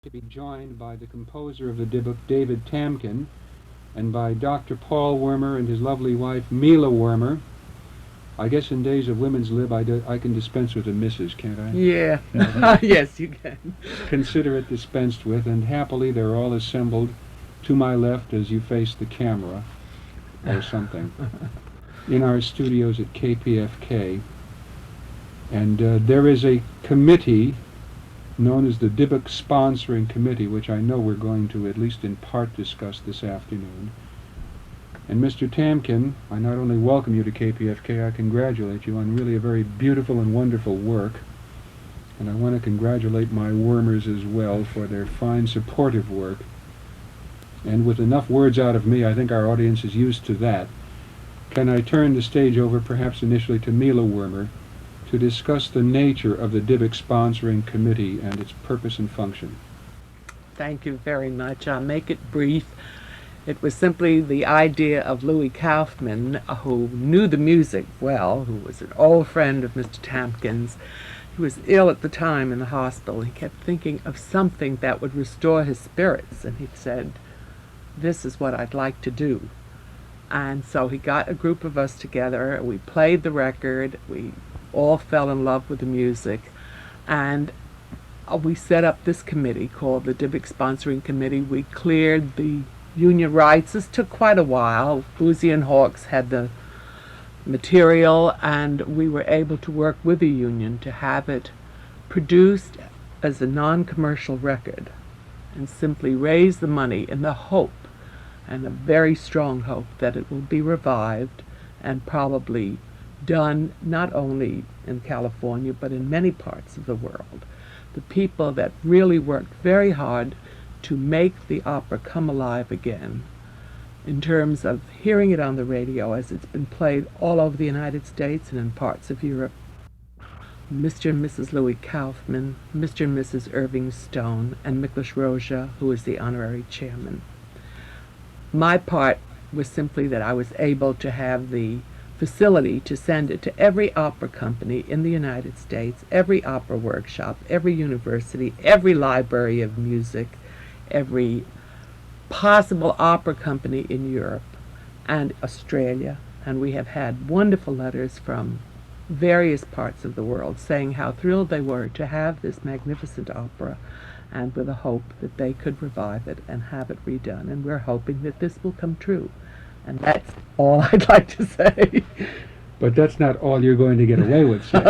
to be joined by the composer of the Dybbuk, David Tamkin, and by Dr. Paul Wermer and his lovely wife, Milah Wermer. I guess in days of women's lib, I can dispense with a Mrs., can't I? Yeah. Yes, you can. Consider it dispensed with, and happily they're all assembled to my left as you face the camera, or something, in our studios at KPFK. And there is a committee known as the Dybbuk Sponsoring Committee, which I know we're going to at least in part discuss this afternoon. And Mr. Tamkin, I not only welcome you to KPFK, I congratulate you on really a very beautiful and wonderful work. And I want to congratulate my Wermers as well for their fine supportive work. And with enough words out of me, I think our audience is used to that. Can I turn the stage over perhaps initially to Milah Wermer to discuss the nature of the Dybbuk Sponsoring Committee and its purpose and function? Thank you very much. I'll make it brief. It was simply the idea of Louis Kaufman, who knew the music well, who was an old friend of Mr. Tamkin's. He was ill at the time in the hospital. He kept thinking of something that would restore his spirits, and he said, "This is what I'd like to do." And so he got a group of us together. We played the record. We all fell in love with the music, and we set up this committee called the Dybbuk Sponsoring Committee. We cleared the union rights. This took quite a while. Boozy and Hawks had the material, and we were able to work with the union to have it produced as a non-commercial record and simply raise the money in the hope, and a very strong hope, that it will be revived and probably done not only in California but in many parts of the world. The people that really worked very hard to make the opera come alive again, in terms of hearing it on the radio as it's been played all over the United States and in parts of Europe. Mr. and Mrs. Louis Kaufman, Mr. and Mrs. Irving Stone, and Miklos Roja, who is the honorary chairman. My part was simply that I was able to have the facility to send it to every opera company in the United States, every opera workshop, every university, every library of music, every possible opera company in Europe and Australia. And we have had wonderful letters from various parts of the world saying how thrilled they were to have this magnificent opera, and with a hope that they could revive it and have it redone. And we're hoping that this will come true. And that's all I'd like to say. But that's not all you're going to get away with saying.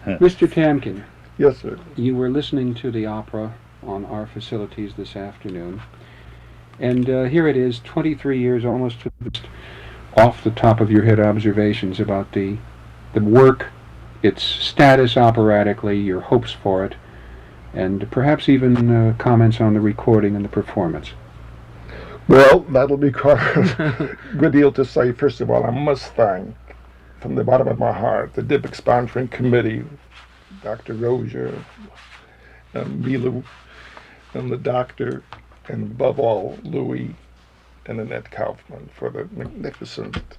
Mr. Tamkin. Yes, sir. You were listening to the opera on our facilities this afternoon. And here it is, 23 years almost to the off the top of your head observations about the work, its status operatically, your hopes for it, and perhaps even comments on the recording and the performance. Well, that'll be quite a good deal to say. First of all, I must thank, from the bottom of my heart, the Dybbuk Sponsoring Committee, Dr. Roja, and Milah, and the doctor, and above all, Louis and Annette Kaufman, for the magnificent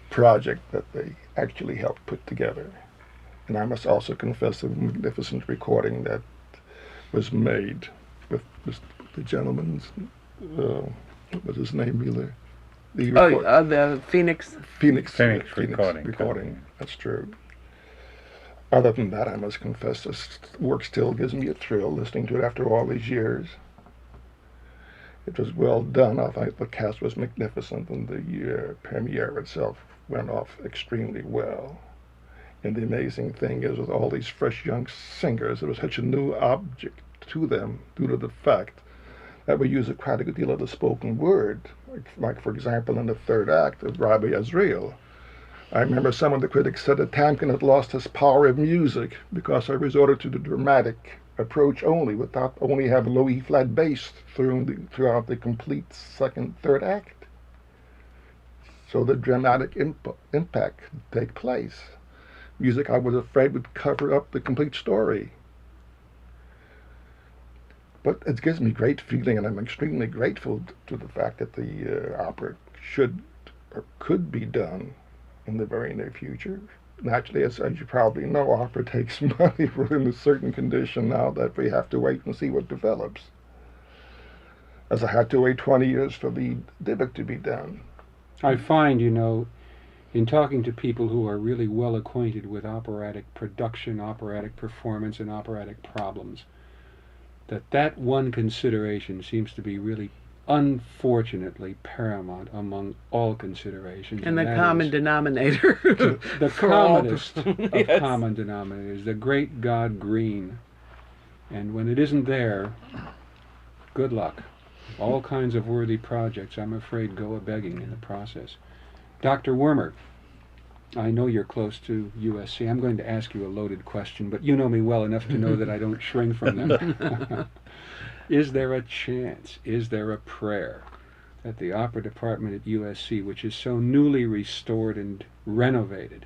project that they actually helped put together. And I must also confess the magnificent recording that was made with the gentleman's, what was his name, Milah? The Phoenix recording. That's true. Other than that, I must confess this work still gives me a thrill listening to it after all these years. It was well done. I think the cast was magnificent, and the premiere itself went off extremely well. And the amazing thing is, with all these fresh young singers, it was such a new object to them due to the fact that we use quite a good deal of the spoken word. Like for example, in the third act of Rabbi Azrael, I remember some of the critics said that Tamkin had lost his power of music because I resorted to the dramatic approach only, without only having low E flat bass throughout the complete third act. So the dramatic impact could take place. Music, I was afraid, would cover up the complete story. But it gives me great feeling, and I'm extremely grateful to the fact that the opera should or could be done in the very near future. Naturally, as you probably know, opera takes money. We're in a certain condition now that we have to wait and see what develops. As I had to wait 20 years for the Dybbuk to be done. I find, in talking to people who are really well acquainted with operatic production, operatic performance, and operatic problems, that one consideration seems to be really unfortunately paramount among all considerations. And the common denominator. The commonest of common denominators, the great God Green. And when it isn't there, good luck. All kinds of worthy projects, I'm afraid, go a-begging in the process. Dr. Wermer, I know you're close to USC. I'm going to ask you a loaded question, but you know me well enough to know that I don't shrink from them. Is there a chance, is there a prayer that the opera department at USC, which is so newly restored and renovated,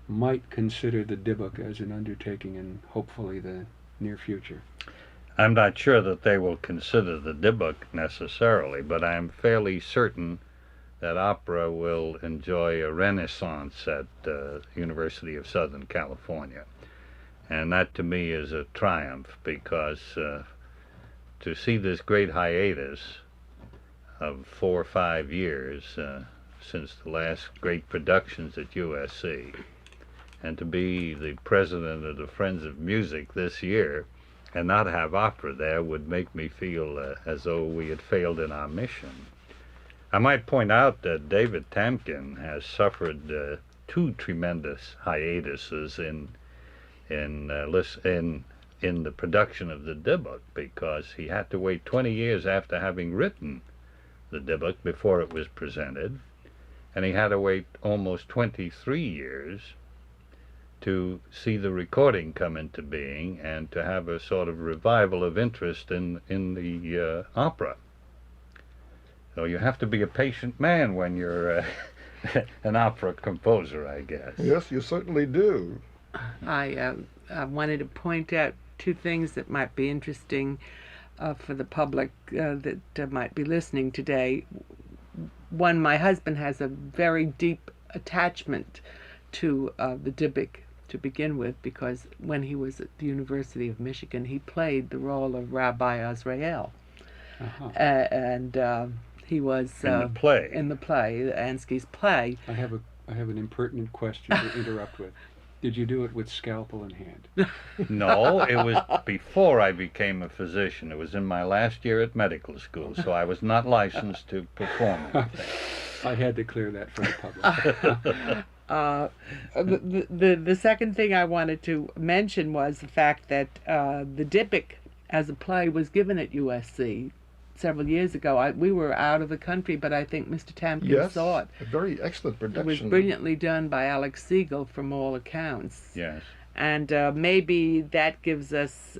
might consider the Dybbuk as an undertaking in hopefully the near future? I'm not sure that they will consider the Dybbuk necessarily, but I'm fairly certain that opera will enjoy a renaissance at the University of Southern California. And that to me is a triumph, because to see this great hiatus of 4 or 5 years since the last great productions at USC, and to be the president of the Friends of Music this year and not have opera there would make me feel as though we had failed in our mission. I might point out that David Tamkin has suffered 2 tremendous hiatuses in the production of the Dybbuk, because he had to wait 20 years after having written the Dybbuk before it was presented, and he had to wait almost 23 years to see the recording come into being and to have a sort of revival of interest in the opera. So you have to be a patient man when you're an opera composer, I guess. Yes, you certainly do. I wanted to point out 2 things that might be interesting for the public that might be listening today. One, my husband has a very deep attachment to the Dybbuk to begin with, because when he was at the University of Michigan, he played the role of Rabbi Azrael. And he was in the play. Ansky's play. I have an impertinent question to interrupt with. Did you do it with scalpel in hand? No, it was before I became a physician. It was in my last year at medical school, so I was not licensed to perform anything. I had to clear that for the public. The second thing I wanted to mention was the fact that the Dybbuk as a play was given at USC several years ago. We were out of the country, but I think Mr. Tamkin saw it. A very excellent production. It was brilliantly done by Alex Siegel from all accounts. Yes. And maybe that gives us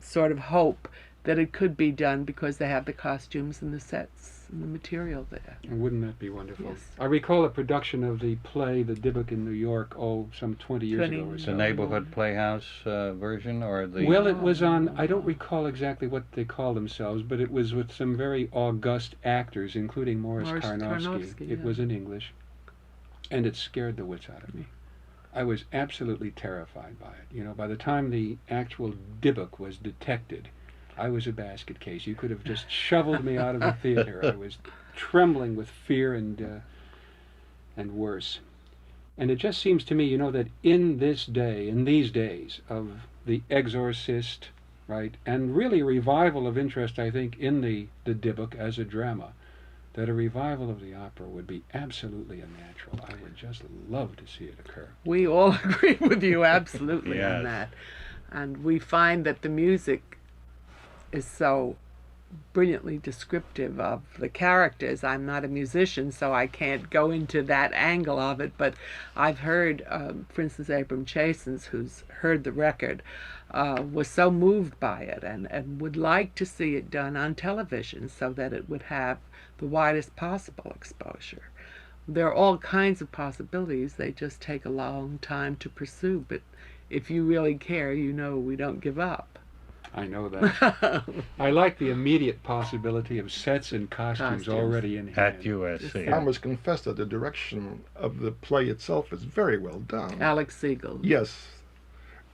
sort of hope that it could be done, because they have the costumes and the sets and the material there. And wouldn't that be wonderful? Yes. I recall a production of the play, The Dybbuk in New York, some 20 years ago or so. The neighborhood playhouse version, or the... Well, it was on, I don't recall exactly what they called themselves, but it was with some very august actors, including Morris Tarnowski. It was in English, and it scared the wits out of me. I was absolutely terrified by it. By the time the actual Dybbuk was detected, I was a basket case. You could have just shoveled me out of the theater. I was trembling with fear and worse. And it just seems to me, that in these days of the Exorcist, right, and really revival of interest, I think, in the Dybbuk as a drama, that a revival of the opera would be absolutely a natural. I would just love to see it occur. We all agree with you absolutely Yes. on that. And we find that the music is so brilliantly descriptive of the characters. I'm not a musician, so I can't go into that angle of it, but I've heard, for instance, Abram Chasins, who's heard the record, was so moved by it and would like to see it done on television so that it would have the widest possible exposure. There are all kinds of possibilities. They just take a long time to pursue, but if you really care, we don't give up. I know that. I like the immediate possibility of sets and costumes already in hand. At USC. I must confess that the direction of the play itself is very well done. Alex Siegel. Yes.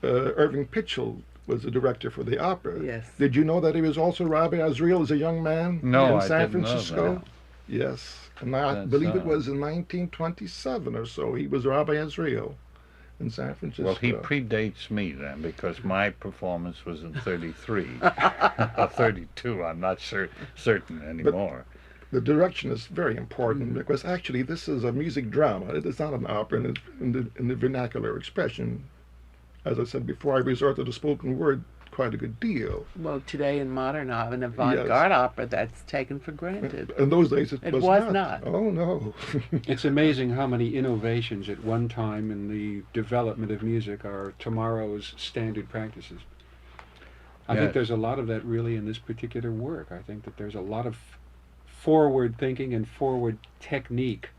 Irving Pitchell was the director for the opera. Yes. Did you know that he was also Rabbi Azriel as a young man No, in I San didn't know Francisco? that. Yes. And I That's, believe it was in 1927 or so. He was Rabbi Azriel in San Francisco. Well, he predates me then, because my performance was in 33 or 32. I'm not certain anymore. The direction is very important because actually this is a music drama. It is not an opera in the vernacular expression. As I said before, I resort to the spoken word quite a good deal. Well, today in modern and avant-garde opera, that's taken for granted. In those days, it was not. Oh, no. It's amazing how many innovations at one time in the development of music are tomorrow's standard practices. I think Yes. there's a lot of that really in this particular work. I think that there's a lot of forward thinking and forward technique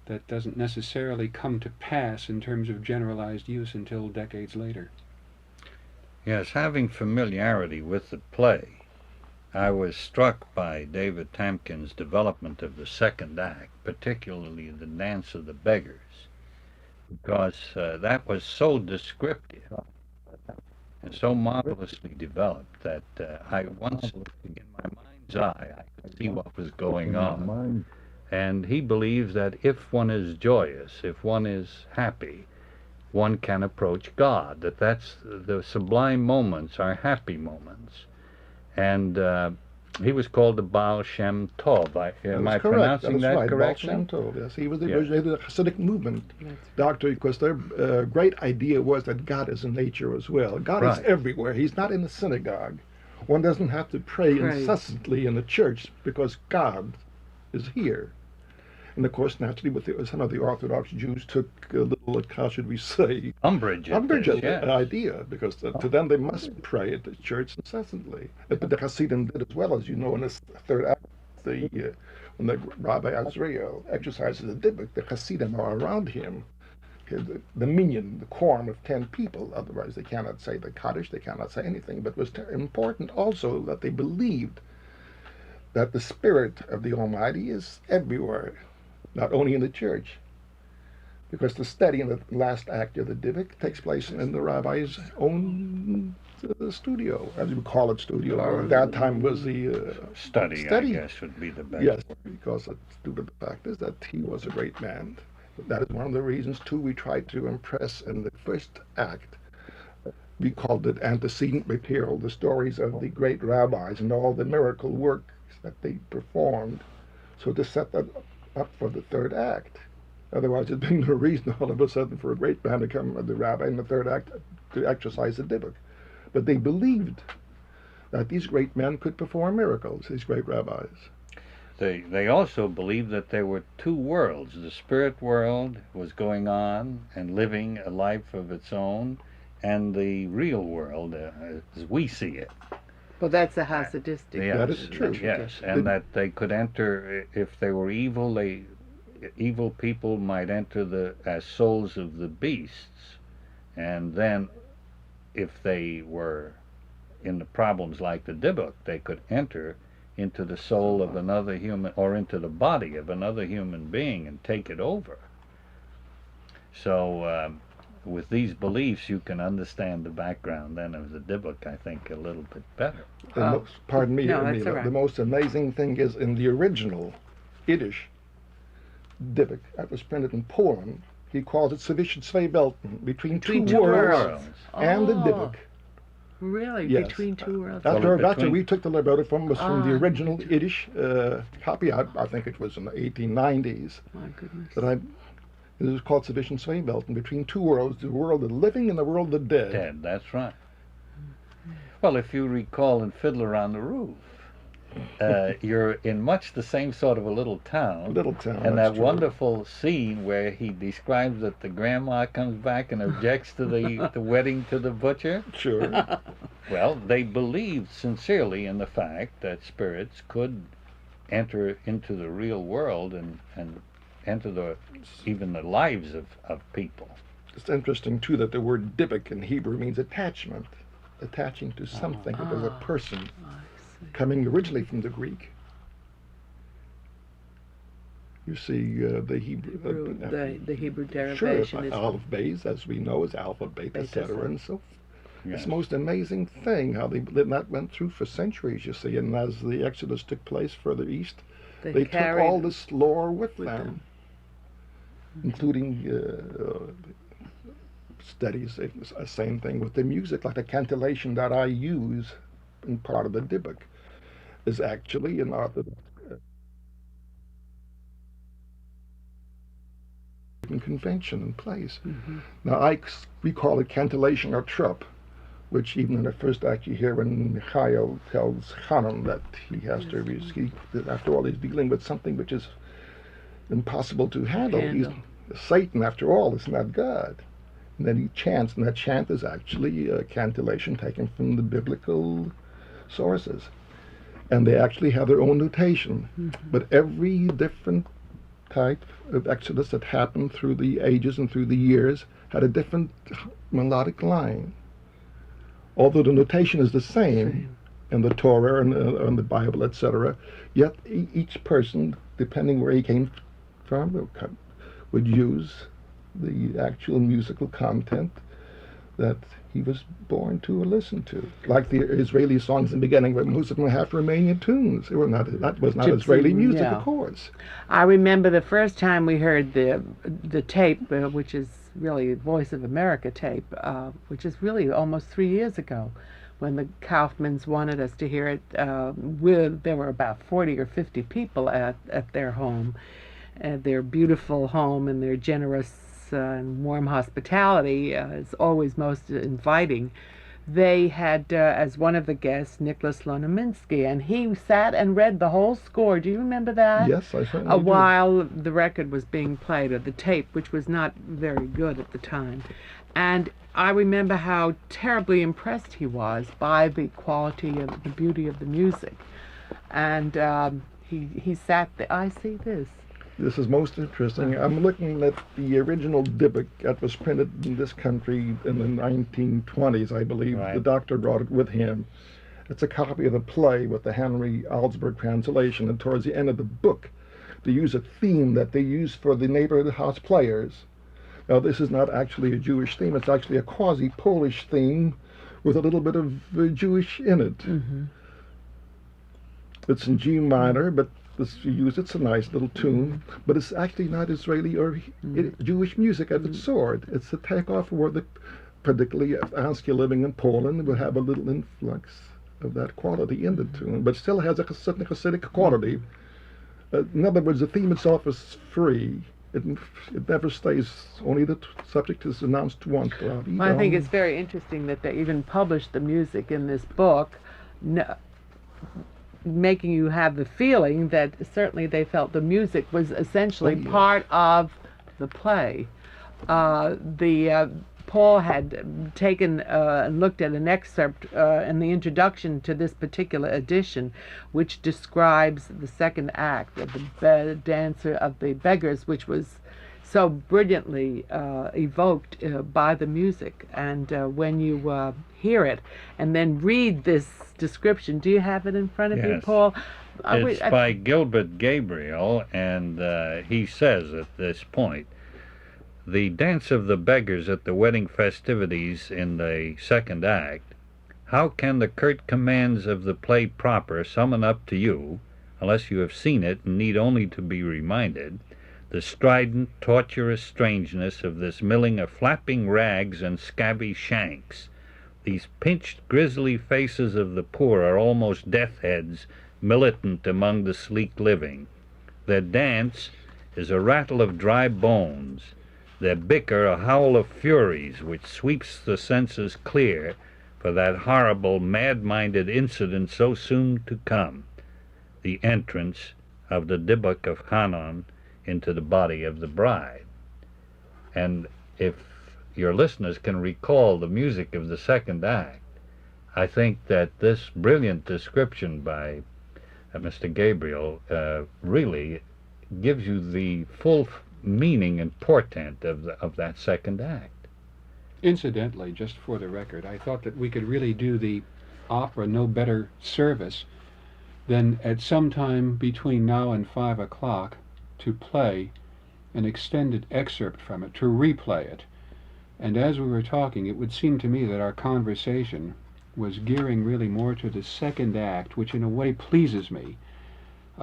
that doesn't necessarily come to pass in terms of generalized use until decades later. Yes, having familiarity with the play, I was struck by David Tamkin's development of the second act, particularly the Dance of the Beggars, because that was so descriptive and so marvelously developed that I once, in my mind's eye, I could see what was going on. And he believes that if one is joyous, if one is happy, one can approach God, that's the sublime moments are happy moments. And he was called the Baal Shem Tov. Am I pronouncing that right. correctly? Baal Shem Tov, yes. He was the Yeah. originator of the Hasidic movement, doctor, because their great idea was that God is in nature as well. God is Right. everywhere. He's not in the synagogue. One doesn't have to pray incessantly in the church because God is here. And of course, naturally, some of the Orthodox Jews took a little, how should we say, Umbrage at umbrage this, at yes. the idea, because to them they must pray at the church incessantly. But the Hasidim did as well, as you know, in this third act, when the Rabbi Azriel exercises the Dybbuk, the Hasidim are around him, the minyan, the quorum of 10 people. Otherwise, they cannot say the Kaddish, they cannot say anything. But it was important also that they believed that the Spirit of the Almighty is everywhere, not only in the church, because the study in the last act of the Dybbuk takes place in the rabbi's own studio, as you would call it, studio. Or at that time was the Study, I guess, would be the best. Yes, because due to the fact is that he was a great man. That is one of the reasons, too, we tried to impress in the first act. We called it antecedent material, the stories of the great rabbis and all the miracle works that they performed, so to set that up for the third act. Otherwise, there'd be no reason all of a sudden for a great man to come, the rabbi in the third act, to exercise the Dybbuk. But they believed that these great men could perform miracles, these great rabbis. They also believed that there were two worlds. The spirit world was going on and living a life of its own, and the real world as we see it. Well, that's a Hasidistic. Yes, That is true. Yes, and that they could enter, if they were evil, evil people might enter as souls of the beasts, and then if they were in the problems like the Dybbuk, they could enter into the soul of another human, or into the body of another human being and take it over. So with these beliefs, you can understand the background then of the Dybbuk, I think, a little bit better. Pardon me, no, that's Mila, all right. the most amazing thing is in the original Yiddish Dybbuk that was printed in Poland, he calls it Sedition Zweibelten, between two worlds, and the Dybbuk. Really? Yes. Between two worlds? That's Well, where between- we took the libretto from, was from the Ah. original Yiddish copy. I think it was in the 1890s. My goodness. But it was called Sedition Zweibelten, between two worlds, the world of the living and the world of the dead. Dead, that's right. Well, if you recall in Fiddler on the Roof, you're in much the same sort of a little town. Little town, And that's that true. wonderful scene where he describes that the grandma comes back and objects to the wedding to the butcher. Sure. Well, they believed sincerely in the fact that spirits could enter into the real world and enter even the lives of people. It's interesting, too, that the word Dybbuk in Hebrew means attachment. attaching to something. It was a person I see. coming originally from the Greek. You see, the Hebrew, The Hebrew sure, derivation is Aleph Beis, as we know, is Alpha, Beta, Beta, etc., and so forth. Yes. It's the most amazing thing how that went through for centuries, you see, and as the Exodus took place further east, they took carried all this lore with with them, including studies, same thing with the music, like the cantillation that I use in part of the Dybbuk is actually an Orthodox convention in place. Now, we call it cantillation or trup, which even in the first act you hear when Michael tells Hanan that he has that after all he's dealing with something which is impossible to handle. He's Satan, after all, is not God. And then he chants, and that chant is actually a cantillation taken from the biblical sources. And they actually have their own notation. But every different type of Exodus that happened through the ages and through the years had a different melodic line. Although the notation is the same in the Torah and the Bible, etc., yet each person, depending where he came from, would use the actual musical content that he was born to or listen to. Like the Israeli songs in the beginning, where most of them were half Romanian tunes. That was not Gypsy, Israeli music, yeah. of course. I remember the first time we heard the tape, which is really Voice of America tape, which is really almost 3 years ago, when the Kaufmans wanted us to hear it. There were about 40 or 50 people at their home, their beautiful home, and their generous and warm hospitality is always most inviting. They had as one of the guests Nicholas Lonominski, and he sat and read the whole score. Do you remember that? Yes, I certainly do. While the record was being played, or the tape, which was not very good at the time. And I remember how terribly impressed he was by the quality and the beauty of the music. And he sat there. I see this. This is most interesting. I'm looking at the original Dybbuk that was printed in this country in the 1920s, I believe. Right. The doctor brought it with him. It's a copy of the play with the Henry Alsberg translation, and towards the end of the book, they use a theme that they use for the neighborhood house players. Now, this is not actually a Jewish theme. It's actually a quasi-Polish theme with a little bit of Jewish in it. It's in G minor, but it's a nice little tune, but it's actually not Israeli or Jewish music at its sort. It's a takeoff word that, particularly if Ansky living in Poland, will have a little influx of that quality in the tune, but still has a certain Hasidic quality. In other words, the theme itself is free. It never stays, only the subject is announced once. Well, I think it's very interesting that they even published the music in this book, making you have the feeling that certainly they felt the music was essentially part of the play. Paul had taken and looked at an excerpt in the introduction to this particular edition, which describes the second act of the Dancer of the Beggars, which was so brilliantly evoked by the music. And when you hear it and then read this description, do you have it in front of you, Paul? It's by Gilbert Gabriel, and he says at this point, the Dance of the Beggars at the wedding festivities in the second act, how can the curt commands of the play proper summon up to you, unless you have seen it and need only to be reminded, the strident, tortuous strangeness of this milling of flapping rags and scabby shanks? These pinched, grisly faces of the poor are almost death heads, militant among the sleek living. Their dance is a rattle of dry bones, their bicker a howl of furies which sweeps the senses clear for that horrible, mad-minded incident so soon to come, the entrance of the Dybbuk of Hanan into the body of the bride. And if your listeners can recall the music of the second act, I think that this brilliant description by Mr. Gabriel really gives you the full meaning and portent of that second act. Incidentally, just for the record, I thought that we could really do the opera no better service than at some time between now and 5 o'clock to play an extended excerpt from it, to replay it. And as we were talking, it would seem to me that our conversation was gearing really more to the second act, which in a way pleases me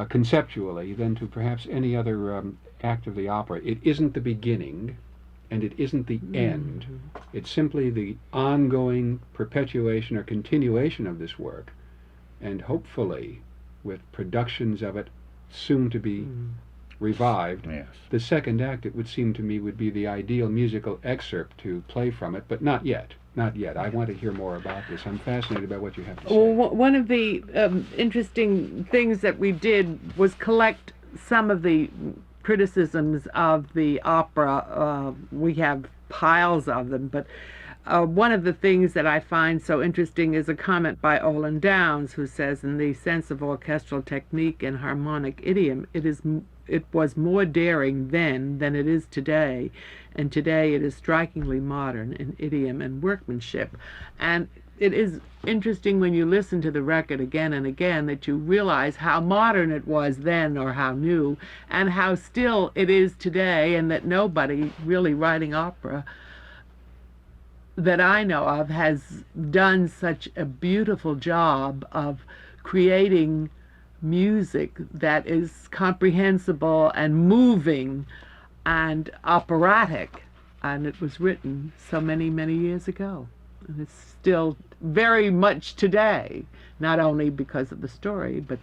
conceptually, than to perhaps any other act of the opera. It isn't the beginning, and it isn't the end. It's simply the ongoing perpetuation or continuation of this work, and hopefully with productions of it soon to be revived. Yes. The second act, it would seem to me, would be the ideal musical excerpt to play from it, but not yet. Not yet. I want to hear more about this. I'm fascinated by what you have to say. Well, one of the interesting things that we did was collect some of the criticisms of the opera. We have piles of them, but one of the things that I find so interesting is a comment by Olin Downs, who says, in the sense of orchestral technique and harmonic idiom, it was more daring then than it is today, and today it is strikingly modern in idiom and workmanship. And it is interesting when you listen to the record again and again that you realize how modern it was then, or how new, and how still it is today, and that nobody really writing opera that I know of has done such a beautiful job of creating music that is comprehensible and moving and operatic. And it was written so many, many years ago. And it's still very much today, not only because of the story, but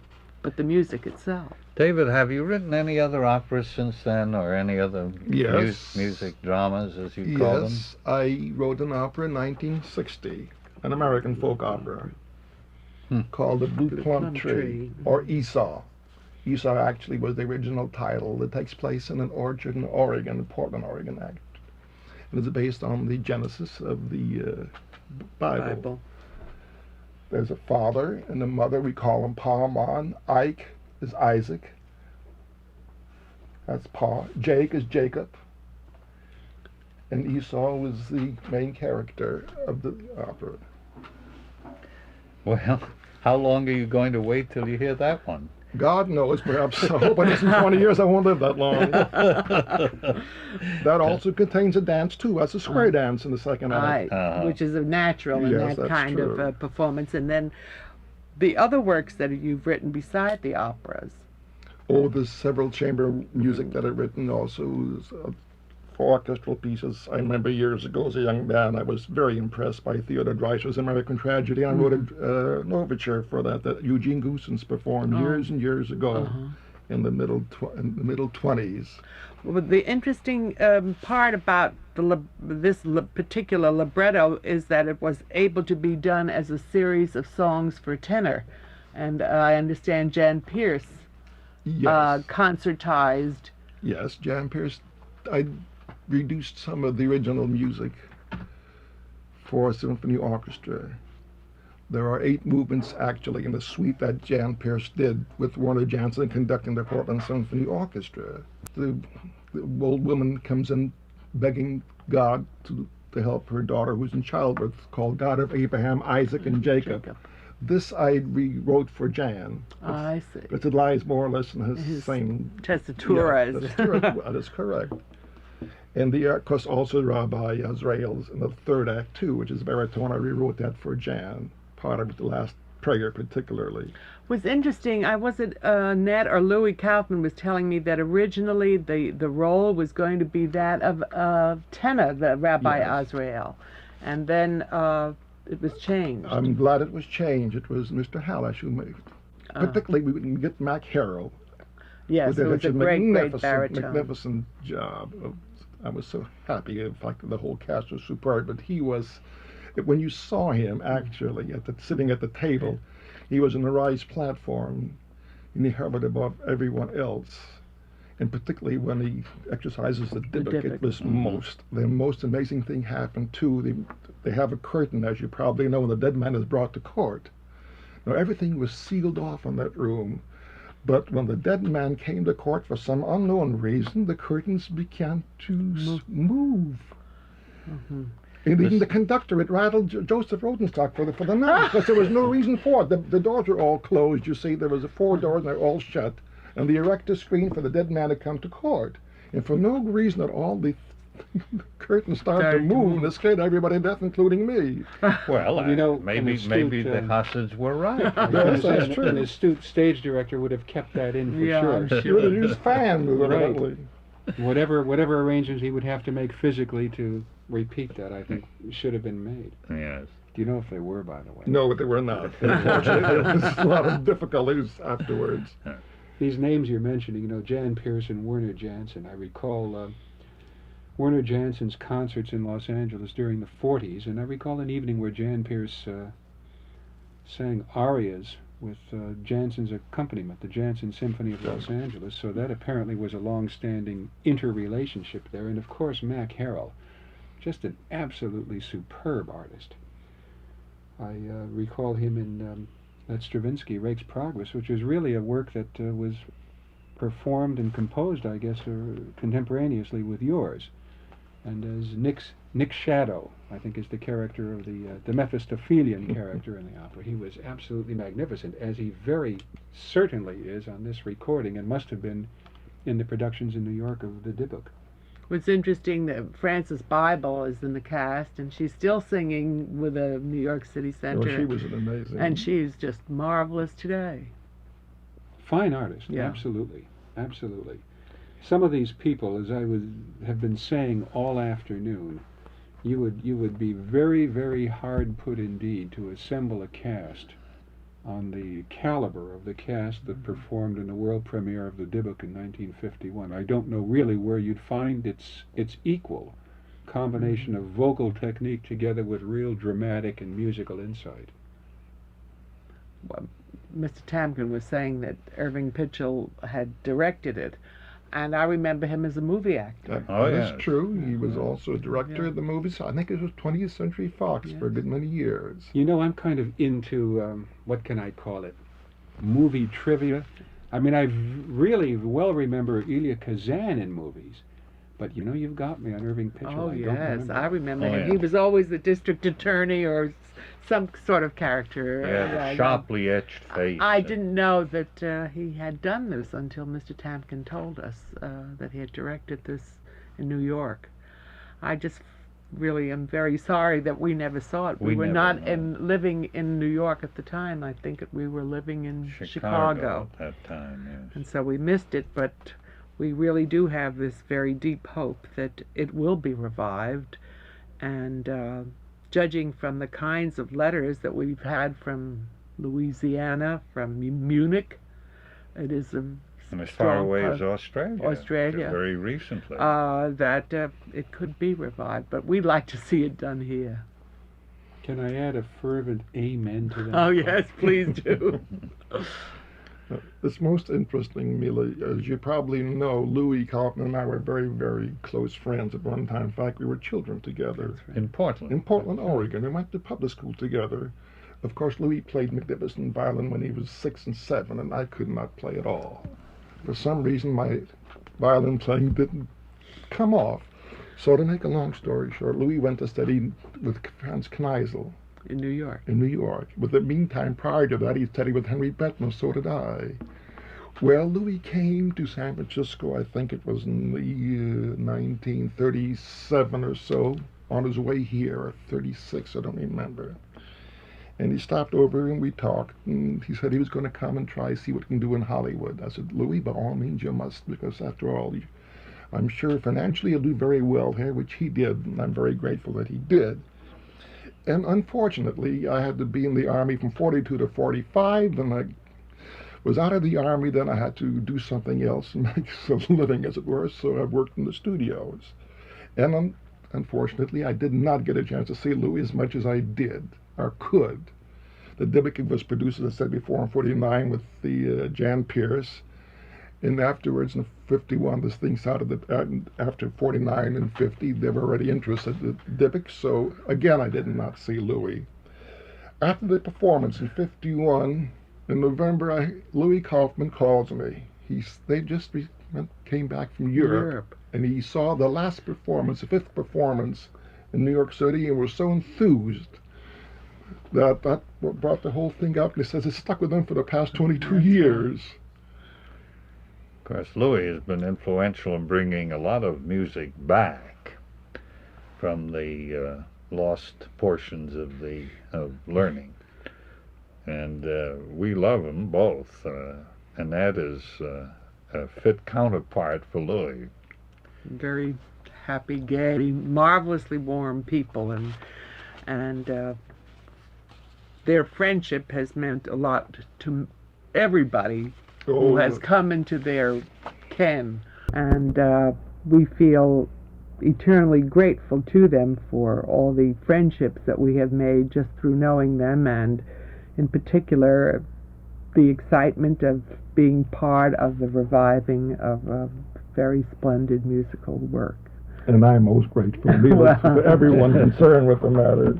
the music itself. David, have you written any other operas since then, or any other Yes. music dramas, as you call them? Yes, I wrote an opera in 1960, an American folk opera, called The Blue Plum Tree, or Esau. Esau actually was the original title. It takes place in an orchard in Oregon, Portland, Oregon, and it's based on the Genesis of the Bible. There's a father and a mother. We call them Pa, Ma, and Ike is Isaac. That's Pa. Jake is Jacob. And Esau is the main character of the opera. Well, how long are you going to wait till you hear that one? God knows, perhaps. I hope in 20 years I won't live that long. That also contains a dance, too. That's a square dance in the second act. Right, which is a natural in Yes, that that's kind true. of performance. And then the other works that you've written beside the operas. Oh, there's several chamber music that I've written also. For orchestral pieces. I remember years ago as a young man, I was very impressed by Theodore Dreiser's American Tragedy. I wrote an overture for that Eugene Goossens performed years and years ago in the middle 20s. Well, the interesting part about this particular libretto is that it was able to be done as a series of songs for tenor. And I understand Jan Pierce Yes. concertized. Yes, Jan Pierce. I reduced some of the original music for a symphony orchestra. There are 8 movements actually in the suite that Jan Pierce did with Warner Jansen conducting the Portland Symphony Orchestra. The old woman comes in begging God to help her daughter who's in childbirth, called God of Abraham, Isaac, and Jacob. This I rewrote for Jan. I see. But it lies more or less in his same Tessitura. that is correct. And of course, also Rabbi Azrael's in the third act too, which is baritone. I rewrote that for Jan, part of the last prayer particularly. Was interesting. Ned or Louis Kaufman was telling me that originally the role was going to be that of tenor, the Rabbi Azrael, and then it was changed. I'm glad it was changed. It was Mr. Halash who made it. Particularly, we didn't get Mac Harrow. Yes, it was a great baritone. Magnificent job. I was so happy. In fact, the whole cast was superb. But he was, when you saw him actually sitting at the table, he was on the rise platform, and he hovered above everyone else. And particularly when he exercises the Dybbuk, it was the most amazing thing happened too. They have a curtain, as you probably know, when the dead man is brought to court. Now everything was sealed off in that room. But when the dead man came to court for some unknown reason, the curtains began to move. And even the conductor, it rattled Joseph Rodenstock for the night, because there was no reason for it. The doors were all closed. You see, there was 4 doors, and they're all shut. And the erector screen for the dead man to come to court. And for no reason at all, the curtains started to move, and it scared everybody to death, including me. Well, You know, maybe an astute, maybe the Hassids were right. Yes, that's true. An astute stage director would have kept that in for Yeah, sure. I'm You sure. would have used fans, evidently. Whatever arrangements he would have to make physically to repeat that, I think, should have been made. Yes. Do you know if they were, by the way? No, but they were not. Unfortunately, there was a lot of difficulties afterwards. These names you're mentioning, Jan Pearson, Werner Janson. I recall Werner Janson's concerts in Los Angeles during the 40s, and I recall an evening where Jan Pearce sang arias with Janson's accompaniment, the Janson Symphony of Los Angeles. So that apparently was a long-standing interrelationship there. And of course, Mac Harrell, just an absolutely superb artist. I recall him in that Stravinsky, Rake's Progress, which was really a work that was performed and composed, I guess, contemporaneously with yours. And as Nick Shadow, I think, is the character of the Mephistophelian character in the opera. He was absolutely magnificent, as he very certainly is on this recording, and must have been in the productions in New York of the Dybbuk. It's interesting that Frances Bible is in the cast, and she's still singing with the New York City Center. She was an amazing. And she's just marvelous today. Fine artist, Yeah. absolutely, absolutely. Some of these people, as I have been saying all afternoon, you would be very, very hard put indeed to assemble a cast on the caliber of the cast that performed in the world premiere of the Dybbuk in 1951. I don't know really where you'd find its equal combination of vocal technique together with real dramatic and musical insight. Well, Mr. Tamkin was saying that Irving Pitchell had directed it, and I remember him as a movie actor. That's yes. true. He was also a director of the movies. I think it was 20th Century Fox for a good many years. I'm kind of into, what can I call it, movie trivia. I mean, I really well remember Elia Kazan in movies, but you've got me on Irving Pitchell. Oh, I don't yes, remember. I remember Oh, him. yeah. He was always the district attorney or some sort of character. Yeah, the sharply etched face. I didn't know that he had done this until Mr. Tamkin told us that he had directed this in New York. I just really am very sorry that we never saw it. We were never not know. living in New York at the time. I think we were living in Chicago at that time, yes. and so we missed it, but we really do have this very deep hope that it will be revived. And judging from the kinds of letters that we've had from Louisiana, from Munich, it is a And as far strong away as part- Australia. Australia. Very recently. that it could be revived, but we'd like to see it done here. Can I add a fervent amen to that? Oh yes, please do. It's most interesting, Mila. As you probably know, Louis Kaufman and I were very, very close friends at one time. In fact, we were children together in Portland. in Portland, Oregon. We went to public school together. Of course, Louis played magnificent violin when he was 6 and 7, and I could not play at all. For some reason, my violin playing didn't come off. So to make a long story short, Louis went to study with Franz Kneisel In New York. in New York. But the meantime, prior to that, he studied with Henry Bettman, so did I. Well, Louis came to San Francisco, I think it was in the year 1937 or so, on his way here, or 36, I don't remember. And he stopped over and we talked, and he said he was going to come and try see what he can do in Hollywood. I said, Louis, by all means you must, because after all, I'm sure financially he'll do very well here, which he did, and I'm very grateful that he did. And unfortunately, I had to be in the Army from 42 to 45, and I was out of the Army, then I had to do something else and make a living, as it were, so I worked in the studios. And unfortunately, I did not get a chance to see Louis as much as I did, or could. The Dybbuk was produced, as I said before, in 49 with the Jan Pearce, and afterwards in 51, this thing started, after 49 and 50, they were already interested in Dybbuk, so again, I did not see Louis. After the performance in 51, in November, Louis Kaufman calls me. They just came back from Europe, and he saw the last performance, the 5th performance, in New York City and were so enthused that brought the whole thing up. And he says it's stuck with them for the past 22 years. Of course, Louis has been influential in bringing a lot of music back from the lost portions of learning, and we love them both, and that is a fit counterpart for Louis. Very happy, gay, marvelously warm people, and their friendship has meant a lot to everybody who has come into their ken, and we feel eternally grateful to them for all the friendships that we have made just through knowing them, and in particular the excitement of being part of the reviving of a very splendid musical work. And I'm most grateful to everyone concerned with the matter.